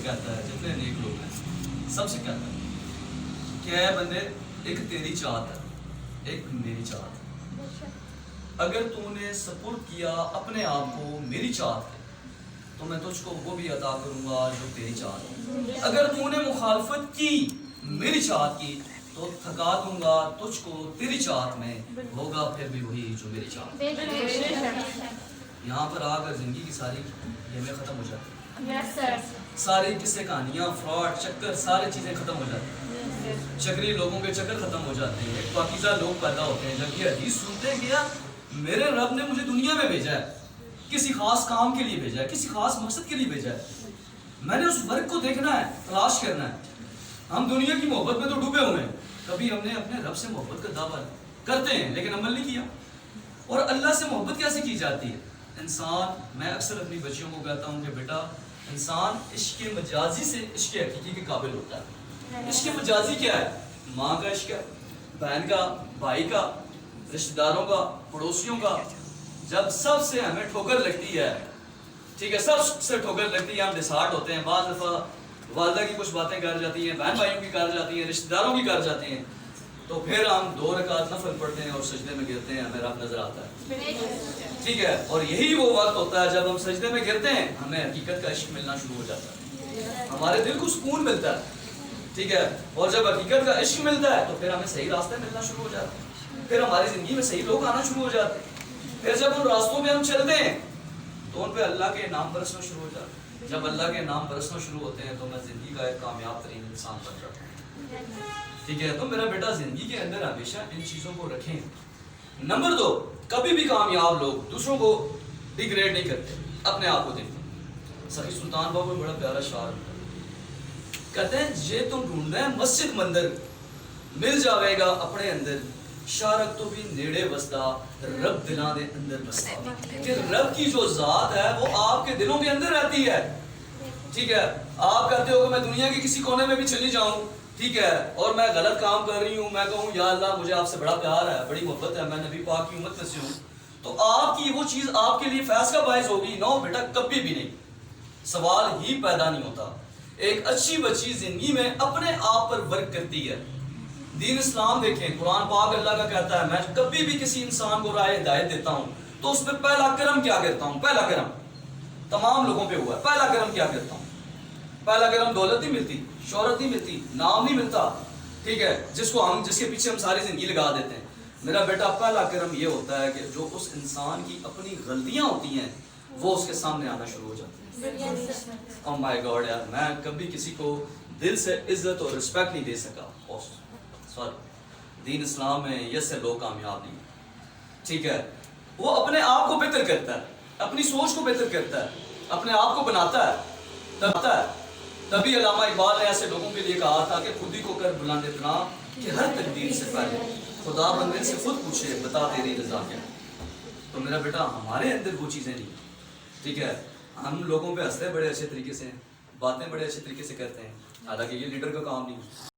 کہتا ہے جتنے نیک لوگ ہیں سب سے کہتا ہے کہ اے بندے ایک تیری چاہت ہے ایک میری چاہت ہے. اگر تو نے سپرد کیا اپنے آپ کو میری چاہت ہے تو میں تجھ کو وہ بھی عطا کروں گا جو تیری چاہت ہے. اگر تو نے مخالفت کی میری چاہت کی تو تھکا دوں گا تجھ کو تیری چاہت میں, ہوگا پھر بھی وہی جو میری چاہت ہے. یہاں پر آ کر زندگی کی ساری گیمیں ختم ہو جاتی ہیں, ساری قصے کہانیاں فراڈ چکر ساری چیزیں ختم ہو جاتی ہیں, چکری لوگوں کے چکر ختم ہو جاتے ہیں, ایک پاکیزہ لوگ پیدا ہوتے ہیں. جب یہ حدیث سنتے ہیں کہ یار میرے رب نے مجھے دنیا میں بھیجا ہے, کسی خاص کام کے لیے بھیجا ہے, کسی خاص مقصد کے لیے بھیجا ہے, میں نے اس ورک کو دیکھنا ہے, تلاش کرنا ہے. ہم دنیا کی محبت میں تو ڈوبے ہوئے ہیں, کبھی ہم نے اپنے رب سے محبت کا دعویٰ کرتے ہیں لیکن عمل نہیں کیا. اور اللہ سے محبت کیسے کی جاتی ہے؟ انسان, میں اکثر اپنی بچیوں کو کہتا ہوں کہ بیٹا انسان عشق مجازی سے عشق حقیقی کے قابل ہوتا ہے. عشق مجازی کیا ہے؟ ماں کا عشق ہے, بہن کا, بھائی کا, رشتہ داروں کا, پڑوسیوں کا. جب سب سے ہمیں ٹھوکر لگتی ہے, ٹھیک ہے, سب سے ٹھوکر لگتی ہے, ہم ڈسہارٹ ہوتے ہیں. بعض دفعہ والدہ کی کچھ باتیں کر جاتی ہیں, بہن بھائیوں کی کر جاتی ہیں, رشتہ داروں کی کر جاتی ہیں, تو پھر ہم 2 رکعت نفل پڑھتے ہیں اور سجدے میں گرتے ہیں, ہمیں رب نظر آتا ہے. ٹھیک ہے, اور یہی وہ وقت ہوتا ہے جب ہم سجدے میں گرتے ہیں, ہمیں حقیقت کا عشق ملنا شروع ہو جاتا ہے, ہمارے دل کو سکون ملتا ہے. ٹھیک ہے, اور جب حقیقت کا عشق ملتا ہے تو پھر ہمیں صحیح راستے ملنا شروع ہو جاتا ہے, پھر ہماری زندگی میں صحیح لوگ آنا شروع ہو جاتے ہیں. پھر جب ان راستوں پہ ہم چلتے ہیں تو ان پہ اللہ کے نام برسنا شروع ہو جاتے ہیں. جب اللہ کے نام برسنا شروع ہوتے ہیں تو میں زندگی کا ایک کامیاب ترین انسان بن جاتا ہوں. ٹھیک ہے, تو میرا بیٹا زندگی کے اندر ہمیشہ ان چیزوں کو رکھیں. نمبر 2, کبھی بھی کامیاب لوگ دوسروں کو ڈیگریڈ نہیں کرتے, اپنے آپ کو دیکھتے ہیں. سخی سلطان بابو بڑا پیارا شعر کہتے ہیں, جے تم ڈھونڈنا ہے مسجد مندر مل جاوے گا اپنے اندر, شارک تو بھی نیڑے بستا رب دلاں دے اندر بستا. کہ رب کی جو ذات ہے وہ آپ کے دلوں کے اندر رہتی ہے. ٹھیک ہے, آپ کہتے ہو کہ میں دنیا کے کسی کونے میں بھی چلی جاؤں, ٹھیک ہے, اور میں غلط کام کر رہی ہوں, میں کہوں یا اللہ مجھے آپ سے بڑا پیار ہے, بڑی محبت ہے, میں نبی پاک کی امت میں سے ہوں, تو آپ کی وہ چیز آپ کے لیے فیض کا باعث ہوگی؟ نو بیٹا, کبھی بھی نہیں. سوال ہی پیدا نہیں ہوتا. ایک اچھی بچی زندگی میں اپنے آپ پر ورک کرتی ہے. دین اسلام دیکھیں, قرآن پاک اللہ کا کہتا ہے میں کبھی بھی کسی انسان کو رائے ہدایت دیتا ہوں تو اس پہ پہلا کرم کیا کرتا ہوں؟ پہلا کرم تمام لوگوں پہ ہوا ہے. پہلا کرم کیا کرتا ہوں؟ پہلا کرم دولت نہیں ملتی, شہرت نہیں ملتی, نام نہیں ملتا, ٹھیک ہے, جس کے پیچھے ہم ساری زندگی لگا دیتے ہیں. میرا بیٹا پہلا کرم یہ ہوتا ہے کہ جو اس انسان کی اپنی غلطیاں ہوتی ہیں وہ اس کے سامنے آنا شروع ہو جاتی ہیں. او مائی گاڈ یار, میں کبھی کسی کو دل سے عزت اور رسپیکٹ نہیں دے سکا. دین اسلام میں یہ سے لوگ کامیاب نہیں. ٹھیک ہے, وہ اپنے آپ کو بہتر کرتا ہے, اپنی سوچ کو بہتر کرتا ہے, اپنے آپ کو بناتا ہے. تبھی علامہ اقبال نے ایسے لوگوں کے لیے کہا تھا کہ خود ہی کو کر بلند اتنا کہ ہر تقدیر سے پہلے خدا بندے سے خود پوچھے بتا تیری رضا کیا. تو میرا بیٹا ہمارے اندر وہ چیزیں نہیں. ٹھیک ہے, ہم لوگوں پہ ہنستے بڑے اچھے طریقے سے, باتیں بڑے اچھے طریقے سے کرتے ہیں, حالانکہ یہ لیڈر کا کام نہیں ہے.